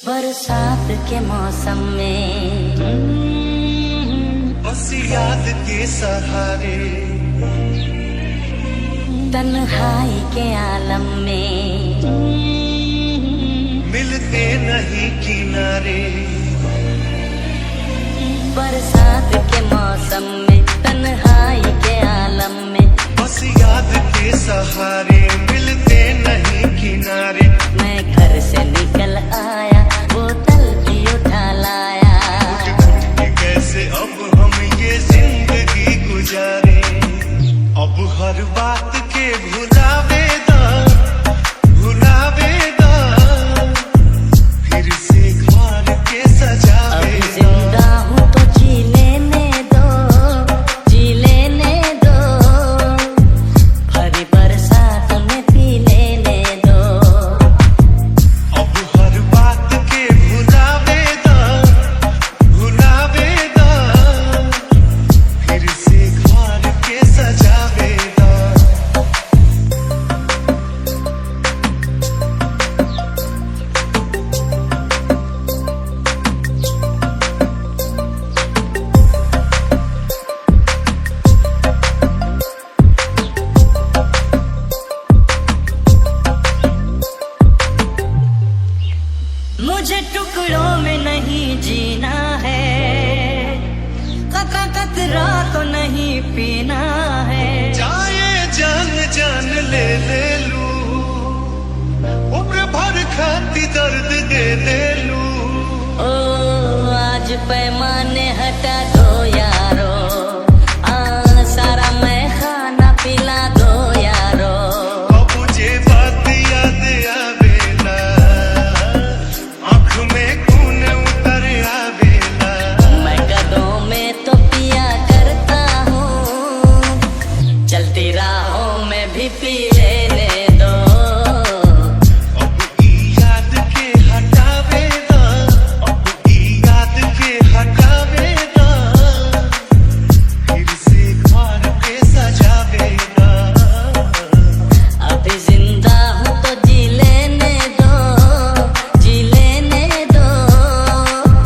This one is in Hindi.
बरसात के मौसम में बस याद के सहारे, तन्हाई के आलम में मिलते नहीं किनारे। बरसात के मौसम में तन्हाई के आलम में बस याद के सहारे, मिलते नहीं किनारे। मैं घर से निकल आया, बोतल भी उठा लाया। कैसे अब हम ये जिंदगी गुजारे, अब हर बात के भुलावे दा, भुलावे दा, फिर से घर के सजावे। अब जिंदा हूँ तो जी लेने दो, जी लेने दो, भरी बरसात में पी लेने दो। अब हर बात के भुलावे दा, भुलावे दा, फिर से घर के सजावे दा। मुझे टुकड़ों में नहीं जीना है, कतरा कतरा तो नहीं पीना है। जाए जान जान ले ले लू, उम्र भर खाती दर्द दे दे लू। ओ आज पैमाने हटा दो यार,